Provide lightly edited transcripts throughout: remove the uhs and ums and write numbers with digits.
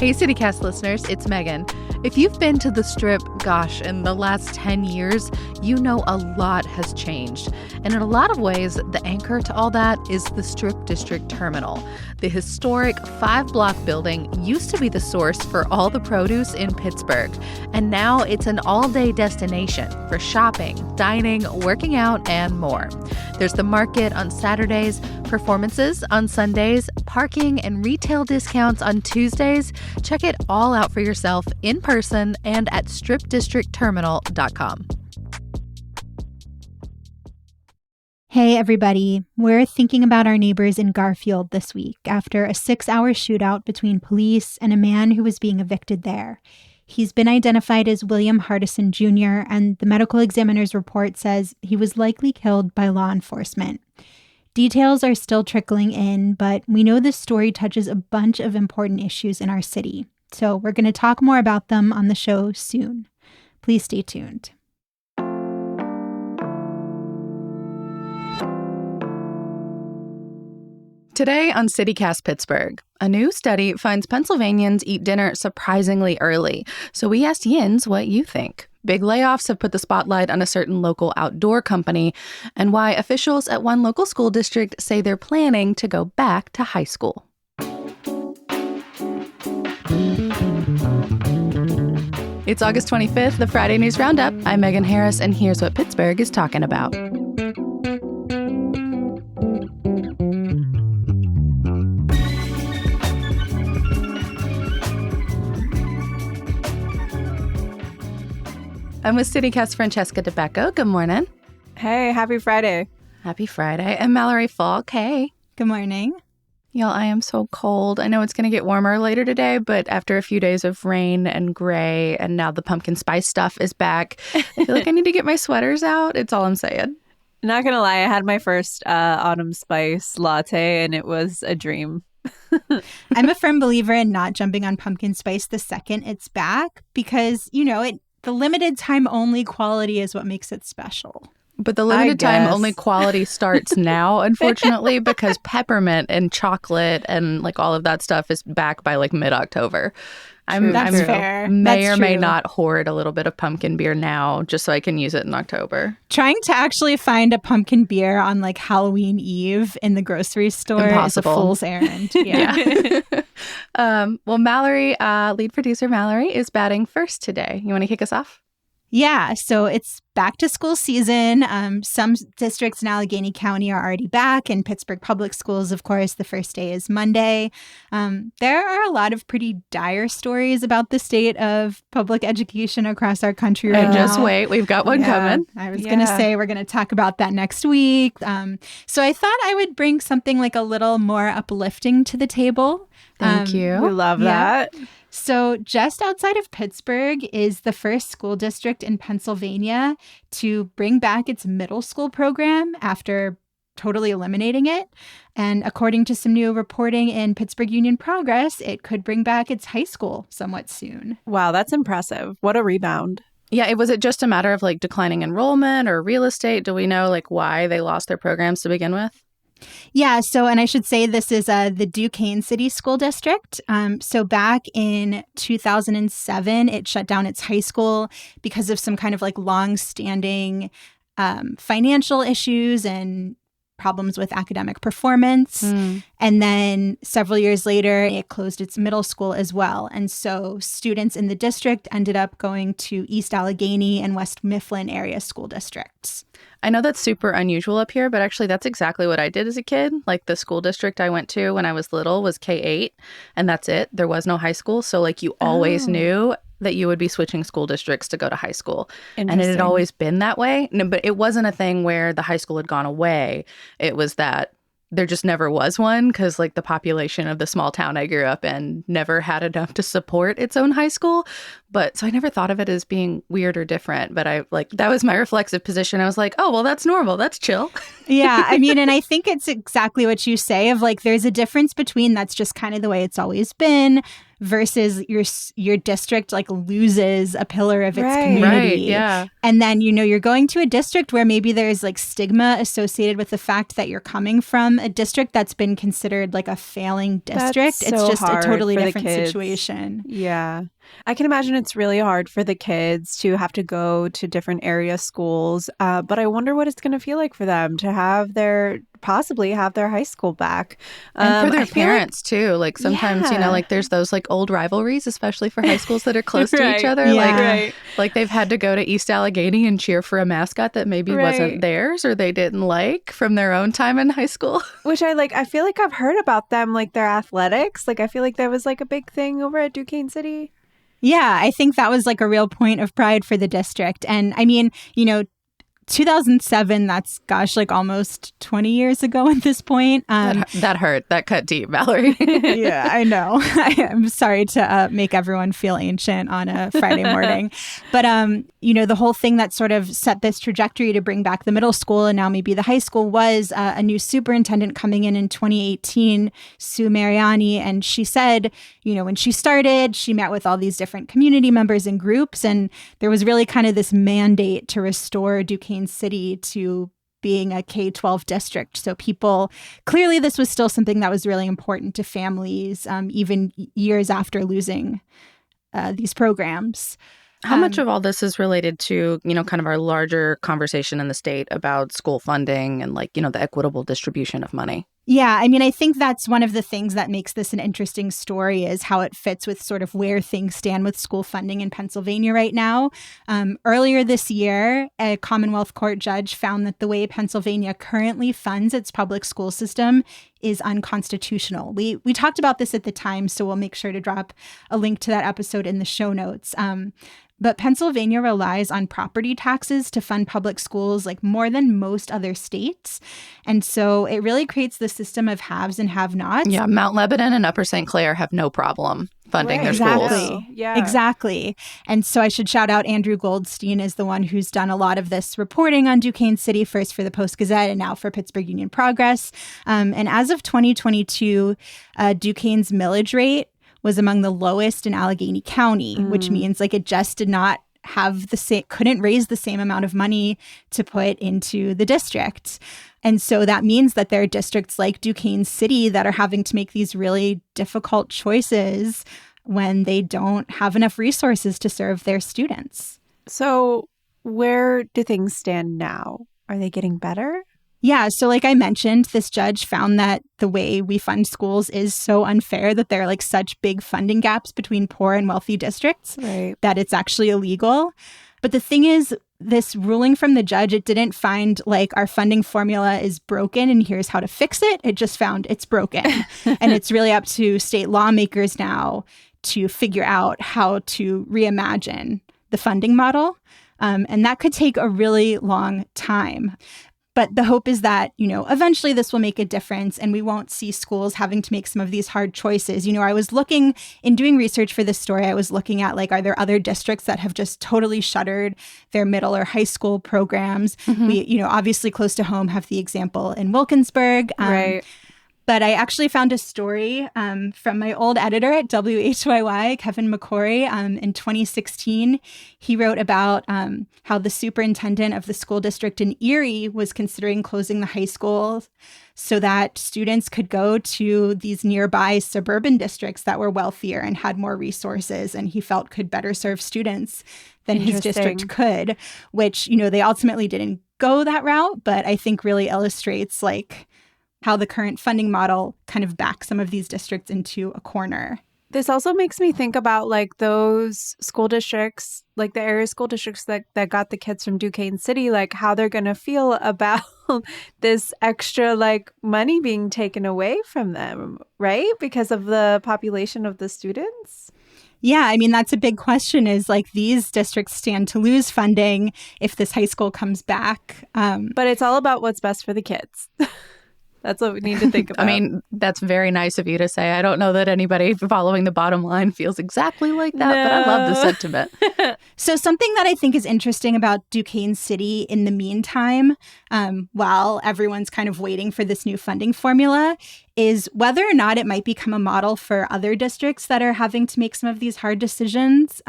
Hey, CityCast listeners, it's Megan. If you've been to the Strip, gosh, in the last 10 years, you know a lot has changed. And in a lot of ways, the anchor to all that is the Strip District Terminal. The historic 5-block building used to be the source for all the produce in Pittsburgh. And now it's an all-day destination for shopping, dining, working out, and more. There's the market on Saturdays, performances on Sundays, parking and retail discounts on Tuesdays. Check it all out for yourself in person and at stripdistrictterminal.com. Hey everybody, we're thinking about our neighbors in Garfield this week after a 6-hour shootout between police and a man who was being evicted there. He's been identified as William Hardison Jr., and the medical examiner's report says he was likely killed by law enforcement. Details are still trickling in, but we know this story touches a bunch of important issues in our city. So we're going to talk more about them on the show soon. Please stay tuned. Today on CityCast Pittsburgh, a new study finds Pennsylvanians eat dinner surprisingly early. So we asked Yinz what you think. Big layoffs have put the spotlight on a certain local outdoor company, and why officials at one local school district say they're planning to go back to high school. It's August 25th, the Friday News Roundup. I'm Megan Harris, and here's what Pittsburgh is talking about. I'm with CityCast Francesca DeBecco. Good morning. Hey, happy Friday. Happy Friday. And Mallory Falk. Hey. Good morning. Y'all, I am so cold. I know it's going to get warmer later today, but after a few days of rain and gray, and now the pumpkin spice stuff is back, I feel like I need to get my sweaters out. It's all I'm saying. Not going to lie, I had my first autumn spice latte, and it was a dream. I'm a firm believer in not jumping on pumpkin spice the second it's back because, the limited time only quality is what makes it special. But the limited time only quality starts now, unfortunately, because peppermint and chocolate and like all of that stuff is back by like mid-October. That's fair. May or may not hoard a little bit of pumpkin beer now just so I can use it in October. Trying to actually find a pumpkin beer on like Halloween Eve in the grocery store is a fool's errand. Yeah. Well, Mallory, lead producer Mallory, is batting first today. You want to kick us off? Yeah, so it's back to school season. Some districts in Allegheny County are already back. In Pittsburgh Public Schools, of course, the first day is Monday. There are a lot of pretty dire stories about the state of public education across our country right now. Just wait, we've got one coming. I was going to say we're going to talk about that next week. So I thought I would bring something like a little more uplifting to the table. Thank you. We love that. So just outside of Pittsburgh is the first school district in Pennsylvania to bring back its middle school program after totally eliminating it. And according to some new reporting in Pittsburgh Union Progress, it could bring back its high school somewhat soon. Wow, that's impressive. What a rebound. Yeah, was it just a matter of like declining enrollment or real estate? Do we know like why they lost their programs to begin with? Yeah, and I should say this is the Duquesne City School District. So back in 2007, it shut down its high school because of some kind of like long-standing financial issues and problems with academic performance. And then several years later, it closed its middle school as well. And so students in the district ended up going to East Allegheny and West Mifflin area school districts. I know that's super unusual up here, but actually that's exactly what I did as a kid. Like the school district I went to when I was little was K-8, and that's it. There was no high school. So like you always knew that you would be switching school districts to go to high school. And it had always been that way. No, but it wasn't a thing where the high school had gone away. It was that there just never was one because like the population of the small town I grew up in never had enough to support its own high school. But so I never thought of it as being weird or different. But that was my reflexive position. I was like, oh, well, that's normal. That's chill. Yeah, I mean, and I think it's exactly what you say of like, there's a difference between that's just kind of the way it's always been versus your district like loses a pillar of its community. Right, yeah. And then, you're going to a district where maybe there's like stigma associated with the fact that you're coming from a district that's been considered like a failing district. That's it's so just a hard totally for the different kids. situation. Yeah. I can imagine it's really hard for the kids to have to go to different area schools. But I wonder what it's going to feel like for them to possibly have their high school back. And for their parents too. Like sometimes, like there's those like old rivalries, especially for high schools that are close to each other. Yeah. Like they've had to go to East Allegheny and cheer for a mascot that maybe wasn't theirs or they didn't like from their own time in high school. Which I feel like I've heard about them, like their athletics. Like I feel like that was like a big thing over at Duquesne City. Yeah, I think that was like a real point of pride for the district. And I mean, 2007, that's like almost 20 years ago at this point. That hurt. That cut deep, Valerie. Yeah, I know. I'm sorry to make everyone feel ancient on a Friday morning. But, the whole thing that sort of set this trajectory to bring back the middle school and now maybe the high school was a new superintendent coming in 2018, Sue Mariani. And she said, when she started, she met with all these different community members and groups. And there was really kind of this mandate to restore Duquesne City to being a K-12 district. So clearly this was still something that was really important to families, even years after losing these programs. How much of all this is related to, kind of our larger conversation in the state about school funding and the equitable distribution of money? Yeah, I mean, I think that's one of the things that makes this an interesting story is how it fits with sort of where things stand with school funding in Pennsylvania right now. Earlier this year, a Commonwealth Court judge found that the way Pennsylvania currently funds its public school system is unconstitutional. We talked about this at the time, so we'll make sure to drop a link to that episode in the show notes. But Pennsylvania relies on property taxes to fund public schools like more than most other states. And so it really creates the system of haves and have-nots. Yeah, Mount Lebanon and Upper St. Clair have no problem funding their schools. Yeah. Exactly. And so I should shout out Andrew Goldstein is the one who's done a lot of this reporting on Duquesne City, first for the Post-Gazette and now for Pittsburgh Union Progress. And as of 2022, Duquesne's millage rate was among the lowest in Allegheny County, which means like it just did not have couldn't raise the same amount of money to put into the district. And so that means that there are districts like Duquesne City that are having to make these really difficult choices when they don't have enough resources to serve their students. So where do things stand now? Are they getting better? Yeah. So like I mentioned, this judge found that the way we fund schools is so unfair that there are like such big funding gaps between poor and wealthy districts that it's actually illegal. But the thing is, this ruling from the judge, it didn't find like our funding formula is broken and here's how to fix it. It just found it's broken. And it's really up to state lawmakers now to figure out how to reimagine the funding model. And that could take a really long time. But the hope is that, eventually this will make a difference and we won't see schools having to make some of these hard choices. I was looking in doing research for this story, I was looking at are there other districts that have just totally shuttered their middle or high school programs? Mm-hmm. We, obviously close to home have the example in Wilkinsburg. Right. But I actually found a story from my old editor at WHYY, Kevin McCory, in 2016. He wrote about how the superintendent of the school district in Erie was considering closing the high school so that students could go to these nearby suburban districts that were wealthier and had more resources and he felt could better serve students than his district could, which, they ultimately didn't go that route, but I think really illustrates how the current funding model kind of backs some of these districts into a corner. This also makes me think about those school districts, the area school districts that got the kids from Duquesne City, how they're going to feel about this extra money being taken away from them, right? Because of the population of the students. Yeah, I mean, that's a big question is these districts stand to lose funding if this high school comes back. But it's all about what's best for the kids. That's what we need to think about. I mean, that's very nice of you to say. I don't know that anybody following the bottom line feels exactly like that, but I love the sentiment. So something that I think is interesting about Duquesne City in the meantime, while everyone's kind of waiting for this new funding formula, is whether or not it might become a model for other districts that are having to make some of these hard decisions.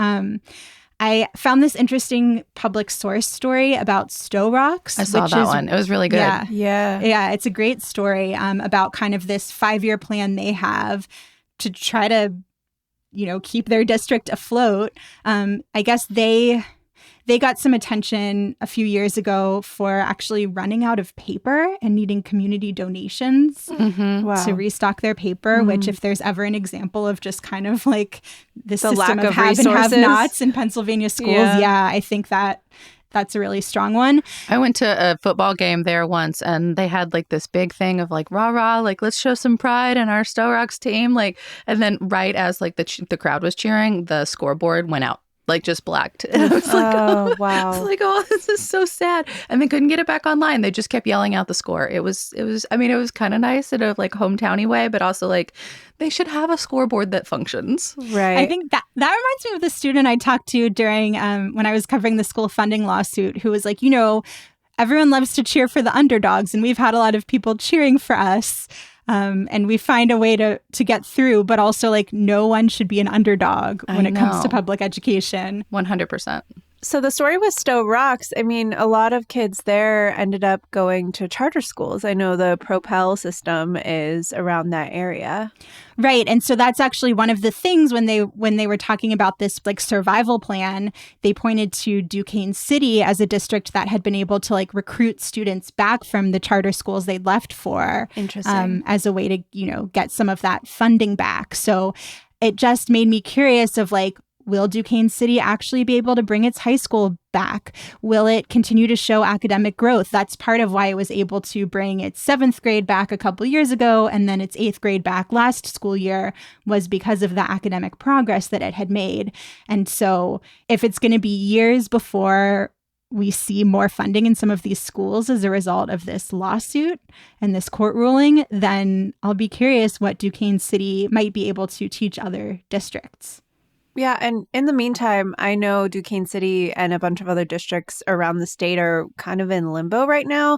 I found this interesting public source story about Stowe Rocks. I saw that one. It was really good. Yeah, it's a great story about kind of this 5-year plan they have to try to, keep their district afloat. I guess they got some attention a few years ago for actually running out of paper and needing community donations to restock their paper, which if there's ever an example of just kind of like the system lack of of have resources. and have-nots in Pennsylvania schools, I think that's a really strong one. I went to a football game there once, and they had like this big thing of like rah rah, like let's show some pride in our Stowe Rocks team, like, and then right as like the crowd was cheering, the scoreboard went out. Like just blacked. And I was like, oh, wow. I was like, oh, this is so sad. And they couldn't get it back online. They just kept yelling out the score. It was kind of nice in a like hometowny way, but also like they should have a scoreboard that functions. Right. I think that reminds me of the student I talked to during when I was covering the school funding lawsuit, who was like, everyone loves to cheer for the underdogs, and we've had a lot of people cheering for us. And we find a way to get through, but also like no one should be an underdog when it comes to public education. 100%. So the story with Stowe Rocks, I mean, a lot of kids there ended up going to charter schools. I know the Propel system is around that area. Right. And so that's actually one of the things when they were talking about this like survival plan, they pointed to Duquesne City as a district that had been able to like recruit students back from the charter schools they'd left for. Interesting. As a way to, get some of that funding back. So it just made me curious of like, will Duquesne City actually be able to bring its high school back? Will it continue to show academic growth? That's part of why it was able to bring its 7th grade back a couple years ago and then its 8th grade back last school year, was because of the academic progress that it had made. And so if it's going to be years before we see more funding in some of these schools as a result of this lawsuit and this court ruling, then I'll be curious what Duquesne City might be able to teach other districts. Yeah, and in the meantime, I know Duquesne City and a bunch of other districts around the state are kind of in limbo right now,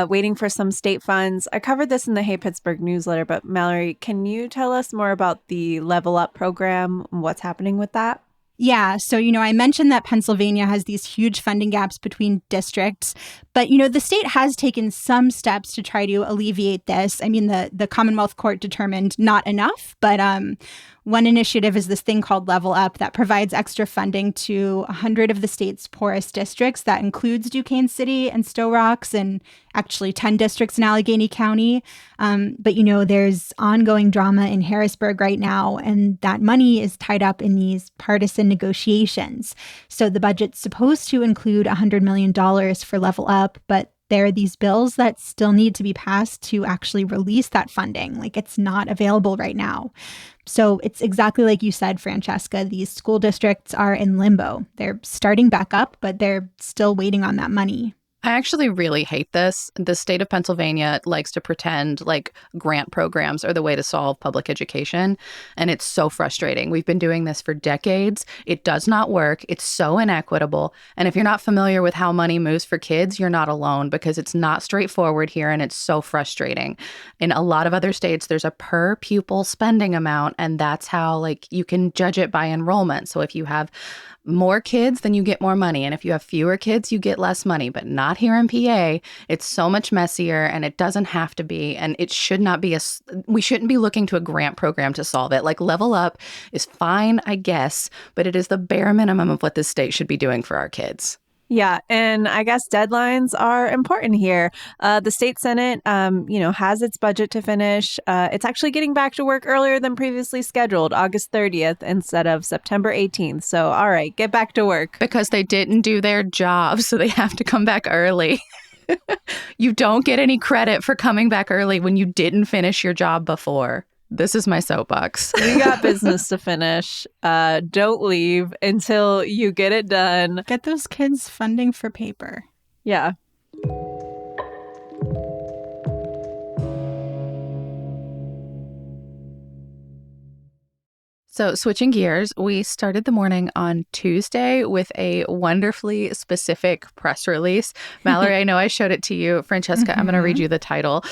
waiting for some state funds. I covered this in the Hey Pittsburgh newsletter, but Mallory, can you tell us more about the Level Up program and what's happening with that? Yeah. So, I mentioned that Pennsylvania has these huge funding gaps between districts, but, the state has taken some steps to try to alleviate this. I mean, the Commonwealth Court determined not enough, but one initiative is this thing called Level Up that provides extra funding to 100 of the state's poorest districts. That includes Duquesne City and Stowe Rocks and actually 10 districts in Allegheny County. But, there's ongoing drama in Harrisburg right now, and that money is tied up in these partisan negotiations. So the budget's supposed to include $100 million for Level Up, but there are these bills that still need to be passed to actually release that funding. Like, it's not available right now. So it's exactly like you said, Francesca, these school districts are in limbo. They're starting back up, but they're still waiting on that money. I actually really hate this. The state of Pennsylvania likes to pretend like grant programs are the way to solve public education. And it's so frustrating. We've been doing this for decades. It does not work. It's so inequitable. And if you're not familiar with how money moves for kids, you're not alone, because it's not straightforward here and it's so frustrating. In a lot of other states, there's a per pupil spending amount, and that's how like you can judge it by enrollment. So if you have more kids, then you get more money. And if you have fewer kids, you get less money. But not here in PA. It's so much messier, and it doesn't have to be. And it should not be we shouldn't be looking to a grant program to solve it. Like, Level Up is fine, I guess, but it is the bare minimum of what this state should be doing for our kids. Yeah, and I guess deadlines are important here. The state Senate, has its budget to finish. It's actually getting back to work earlier than previously scheduled, August 30th instead of September 18th. So, all right, get back to work. Because they didn't do their job, so they have to come back early. You don't get any credit for coming back early when you didn't finish your job before. This is my soapbox. We got business to finish. Don't leave until you get it done. Get those kids funding for paper. Yeah. So switching gears, we started the morning on Tuesday with a wonderfully specific press release. Mallory, I know I showed it to you. Francesca, I'm going to read you the title.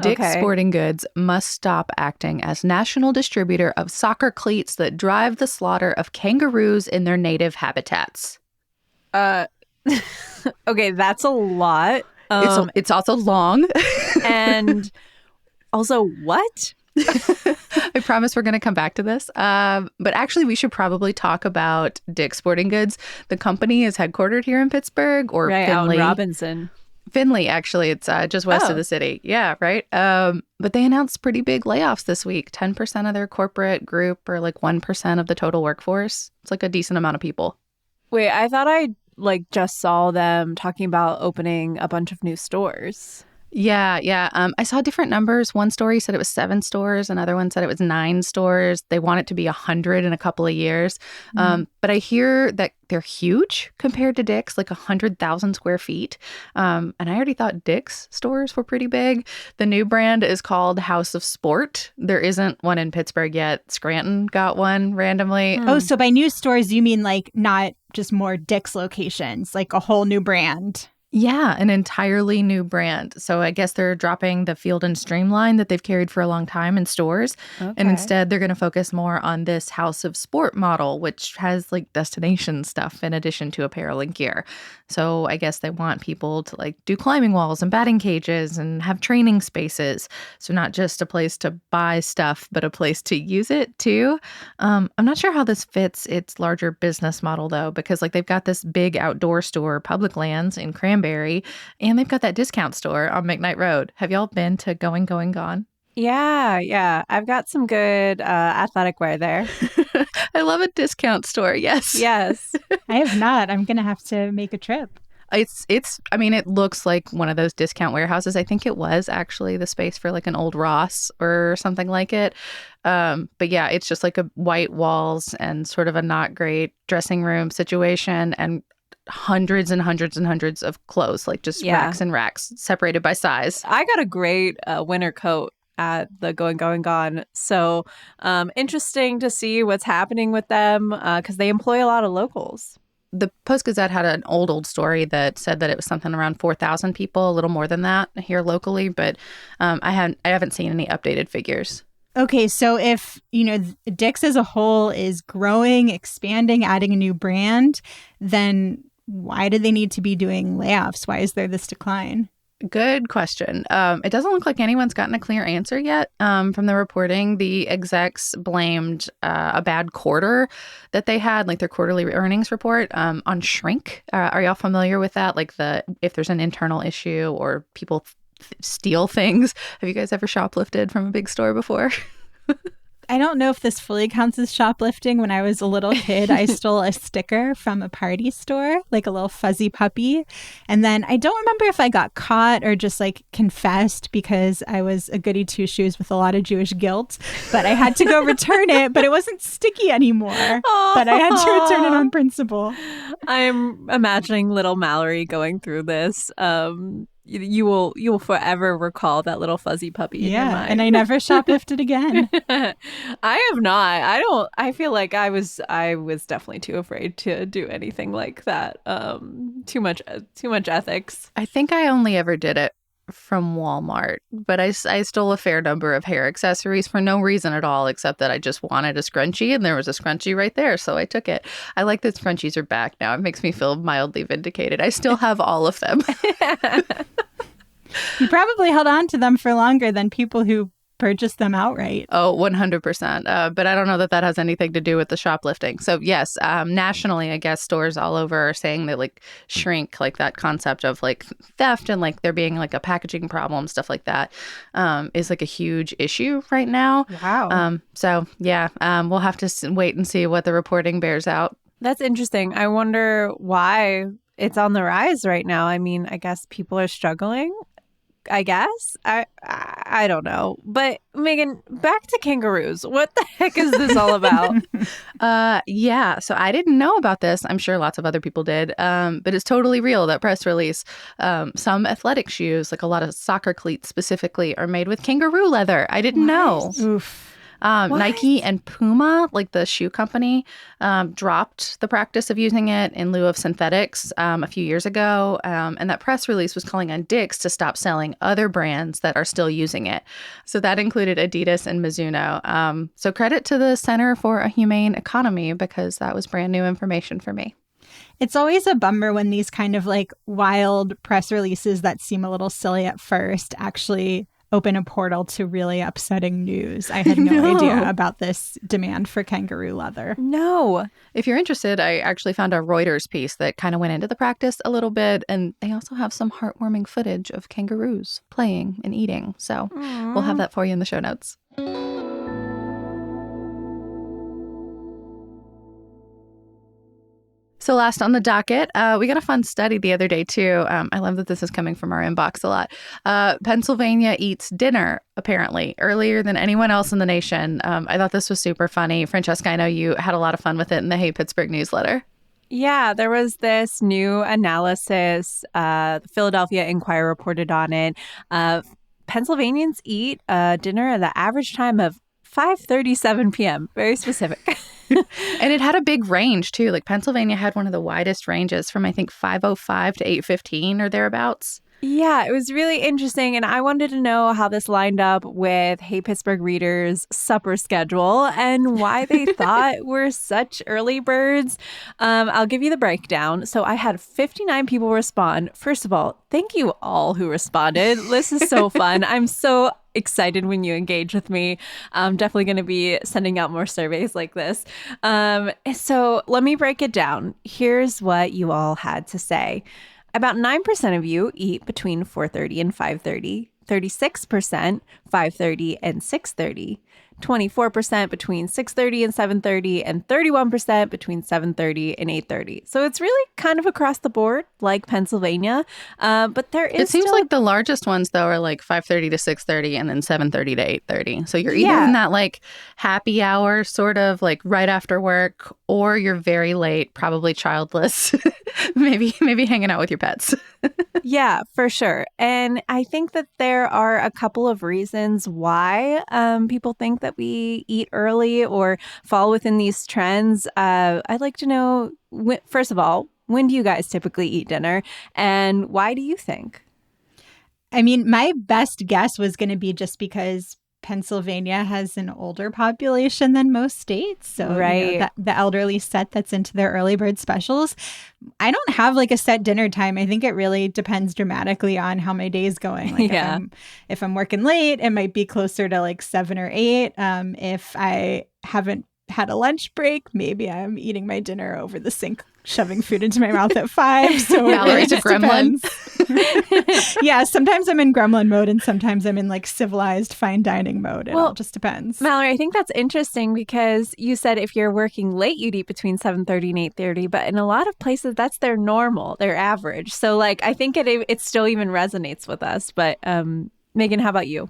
Dick's Sporting Goods must stop acting as national distributor of soccer cleats that drive the slaughter of kangaroos in their native habitats. Okay, that's a lot. It's also long. And also, what? I promise we're going to come back to this. But actually, we should probably talk about Dick's Sporting Goods. The company is headquartered here in Pittsburgh or Right, Findlay. out in Robinson. Findlay, actually. It's just west of the city. Yeah, right. But they announced pretty big layoffs this week. 10% of their corporate group, or like 1% of the total workforce. It's like a decent amount of people. Wait, I thought I just saw them talking about opening a bunch of new stores. Yeah. I saw different numbers. One story said it was 7 stores. Another one said it was 9 stores. They want it to be 100 in a couple of years. But I hear that they're huge compared to Dick's, like 100,000 square feet. And I already thought Dick's stores were pretty big. The new brand is called House of Sport. There isn't one in Pittsburgh yet. Scranton got one randomly. Oh, so by new stores, you mean like not just more Dick's locations, like a whole new brand? Yeah, an entirely new brand. So I guess they're dropping the Field and Stream line that they've carried for a long time in stores. Okay. And instead, they're going to focus more on this House of Sport model, which has like destination stuff in addition to apparel and gear. So I guess they want people to like do climbing walls and batting cages and have training spaces. So not just a place to buy stuff, but a place to use it too. I'm not sure how this fits its larger business model, though, because like they've got this big outdoor store, Public Lands in Cranberry, and they've got that discount store on McKnight Road. Have y'all been to Going Gone? Yeah. I've got some good athletic wear there. I love a discount store. Yes. Yes. I have not. I'm going to have to make a trip. I mean, it looks like one of those discount warehouses. I think it was actually the space for like an old Ross or something like it. But yeah, it's just like a white walls and sort of a not great dressing room situation and hundreds and hundreds and hundreds of clothes, like just racks and racks separated by size. I got a great winter coat at the Going Gone. So interesting to see what's happening with them because they employ a lot of locals. The Post-Gazette had an old story that said that it was something around 4,000 people, a little more than that here locally, but I haven't seen any updated figures. Okay, so if, Dick's as a whole is growing, expanding, adding a new brand, then why do they need to be doing layoffs? Why is there this decline? Good question. It doesn't look like anyone's gotten a clear answer yet. From the reporting, the execs blamed a bad quarter that they had, like their quarterly earnings report, on shrink. Are y'all familiar with that? Like if there's an internal issue or people steal things. Have you guys ever shoplifted from a big store before? I don't know if this fully counts as shoplifting. When I was a little kid, I stole a sticker from a party store, like a little fuzzy puppy. And then I don't remember if I got caught or just like confessed because I was a goody two shoes with a lot of Jewish guilt. But I had to go return it, but it wasn't sticky anymore. But I had to return it on principle. I'm imagining little Mallory going through this. You will forever recall that little fuzzy puppy in your mind. And I never shoplifted again. I have not. I feel like I was definitely too afraid to do anything like that. Too much ethics. I think I only ever did it from Walmart, but I stole a fair number of hair accessories for no reason at all, except that I just wanted a scrunchie and there was a scrunchie right there, so I took it. I like that scrunchies are back now. It makes me feel mildly vindicated. I still have all of them. You probably held on to them for longer than people who purchased them outright. Oh, 100%. But I don't know that has anything to do with the shoplifting. So yes, nationally, I guess stores all over are saying that like shrink, like that concept of like theft and like there being like a packaging problem, stuff like that, is like a huge issue right now. Wow. So yeah, we'll have to wait and see what the reporting bears out. That's interesting. I wonder why it's on the rise right now. I mean, I guess people are struggling. I guess. I don't know. But Megan, back to kangaroos. What the heck is this all about? Yeah. So I didn't know about this. I'm sure lots of other people did. But it's totally real, that press release. Some athletic shoes, like a lot of soccer cleats specifically, are made with kangaroo leather. I didn't know. Oof. Nike and Puma, like the shoe company, dropped the practice of using it in lieu of synthetics a few years ago. And that press release was calling on Dick's to stop selling other brands that are still using it. So that included Adidas and Mizuno. So credit to the Center for a Humane Economy, because that was brand new information for me. It's always a bummer when these kind of like wild press releases that seem a little silly at first actually open a portal to really upsetting news. I had no idea about this demand for kangaroo leather. No. If you're interested, I actually found a Reuters piece that kind of went into the practice a little bit, and they also have some heartwarming footage of kangaroos playing and eating. So we'll have that for you in the show notes. So last on the docket, we got a fun study the other day, too. I love that this is coming from our inbox a lot. Pennsylvania eats dinner, apparently, earlier than anyone else in the nation. I thought this was super funny. Francesca, I know you had a lot of fun with it in the Hey Pittsburgh newsletter. Yeah, there was this new analysis. The Philadelphia Inquirer reported on it. Pennsylvanians eat dinner at the average time of 5:37 p.m. Very specific. And it had a big range, too. Like Pennsylvania had one of the widest ranges from, I think, 5:05 to 8:15 or thereabouts. Yeah, it was really interesting. And I wanted to know how this lined up with Hey Pittsburgh readers' supper schedule and why they thought we're such early birds. I'll give you the breakdown. So I had 59 people respond. First of all, thank you all who responded. This is so fun. I'm so excited when you engage with me. I'm definitely going to be sending out more surveys like this. So let me break it down. Here's what you all had to say. About 9% of you eat between 4:30 and 5:30, 36% 5:30 and 6:30, 24% between 6:30 and 7:30, and 31% between 7:30 and 8:30. So it's really kind of across the board, like Pennsylvania. But there is It seems like the largest ones, though, are like 5:30 to 6:30 and then 7:30 to 8:30. So you're either in that like happy hour, sort of like right after work, or you're very late, probably childless, maybe hanging out with your pets. Yeah, for sure. And I think that there are a couple of reasons why people think that we eat early or fall within these trends. I'd like to know, first of all, when do you guys typically eat dinner, and why do you think? I mean, my best guess was going to be just because Pennsylvania has an older population than most states. So right. The elderly set that's into their early bird specials. I don't have like a set dinner time. I think it really depends dramatically on how my day is going. Like if I'm working late, it might be closer to like 7 or 8. If I haven't had a lunch break, maybe I'm eating my dinner over the sink, shoving food into my mouth at 5. So Valerie's a gremlin. Yeah, sometimes I'm in gremlin mode and sometimes I'm in like civilized fine dining mode. It all just depends. Mallory, I think that's interesting because you said if you're working late, you'd eat between 7:30 and 8:30, but in a lot of places, that's their normal, their average. So like, I think it still even resonates with us. But Megan, how about you?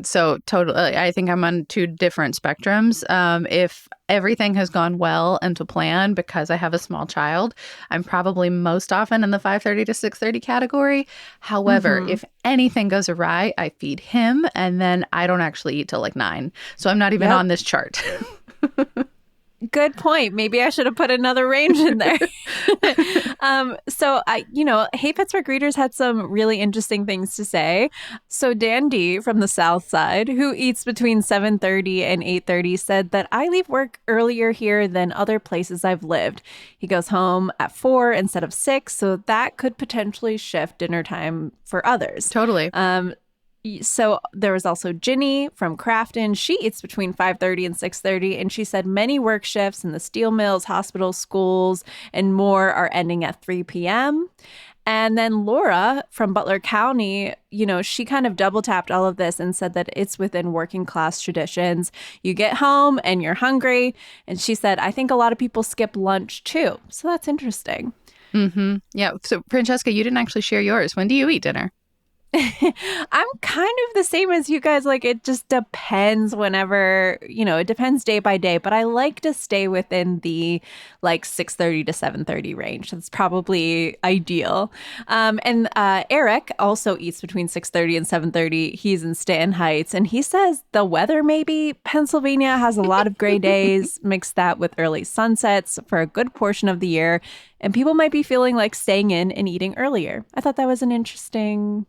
So totally, I think I'm on two different spectrums. If everything has gone well and to plan because I have a small child, I'm probably most often in the 5:30 to 6:30 category. However, if anything goes awry, I feed him and then I don't actually eat till like 9. So I'm not even on this chart. Good point. Maybe I should have put another range in there. Hey Pittsburgh readers had some really interesting things to say. So Dan D from the South Side, who eats between 7:30 and 8:30, said that I leave work earlier here than other places I've lived. He goes home at 4 instead of 6, so that could potentially shift dinner time for others. Totally. So there was also Ginny from Crafton. She eats between 5:30 and 6:30, and she said many work shifts in the steel mills, hospitals, schools, and more are ending at 3 p.m. And then Laura from Butler County, she kind of double tapped all of this and said that it's within working class traditions. You get home and you're hungry. And she said, I think a lot of people skip lunch too. So that's interesting. Mm-hmm. Yeah. So Francesca, you didn't actually share yours. When do you eat dinner? I'm kind of the same as you guys. Like, it just depends whenever, it depends day by day. But I like to stay within the 6:30 to 7:30 range. That's probably ideal. And Eric also eats between 6:30 and 7:30. He's in Stanton Heights. And he says the weather, maybe Pennsylvania has a lot of gray days. Mix that with early sunsets for a good portion of the year. And people might be feeling like staying in and eating earlier. I thought that was an interesting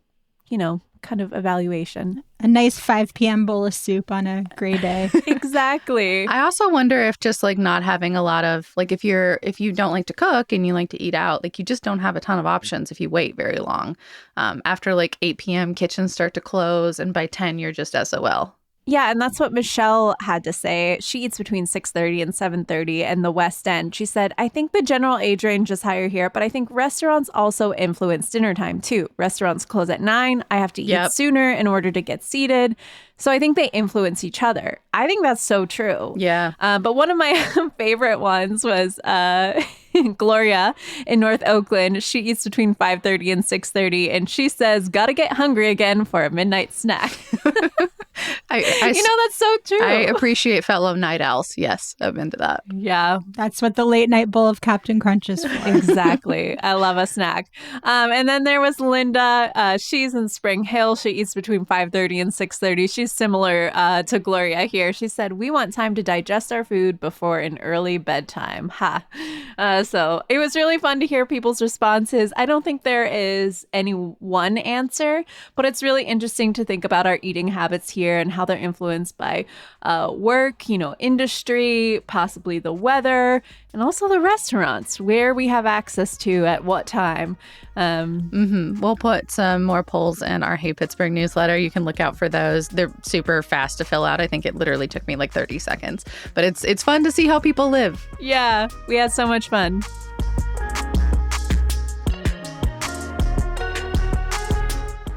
kind of evaluation. A nice 5 p.m. bowl of soup on a gray day. Exactly. I also wonder if just not having a lot of if you don't like to cook and you like to eat out, you just don't have a ton of options if you wait very long. After 8 p.m. kitchens start to close, and by 10 you're just SOL. Yeah, and that's what Michelle had to say. She eats between 6:30 and 7:30 in the West End. She said, I think the general age range is higher here, but I think restaurants also influence dinner time too. Restaurants close at 9. I have to eat sooner in order to get seated. So I think they influence each other. I think that's so true. Yeah. But one of my favorite ones was Gloria in North Oakland. She eats between 5:30 and 6:30, and she says, gotta get hungry again for a midnight snack. That's so true. I appreciate fellow night owls. Yes, I'm into that. Yeah. That's what the late night bowl of Captain Crunch is for. Exactly. I love a snack. And then there was Linda. She's in Spring Hill. She eats between 5:30 and 6:30. She's similar to Gloria here. She said, we want time to digest our food before an early bedtime. So it was really fun to hear people's responses. I don't think there is any one answer, but it's really interesting to think about our eating habits here and how they're influenced by work, industry, possibly the weather, and also the restaurants, where we have access to at what time. We'll put some more polls in our Hey Pittsburgh newsletter. You can look out for those. They're super fast to fill out. I think it literally took me 30 seconds, but it's fun to see how people live. Yeah, we had so much fun.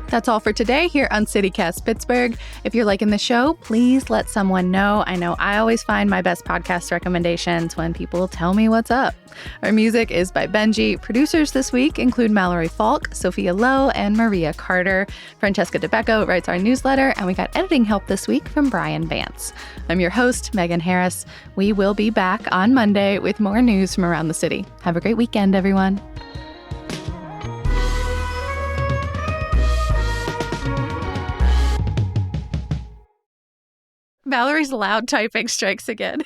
That's all for today here on CityCast Pittsburgh. If you're liking the show, please let someone know. I know I always find my best podcast recommendations when people tell me what's up. Our music is by Benji. Producers this week include Mallory Falk, Sophia Lowe, and Maria Carter. Francesca DeBecco writes our newsletter, and we got editing help this week from Brian Vance. I'm your host, Megan Harris. We will be back on Monday with more news from around the city. Have a great weekend, everyone. Valerie's loud typing strikes again.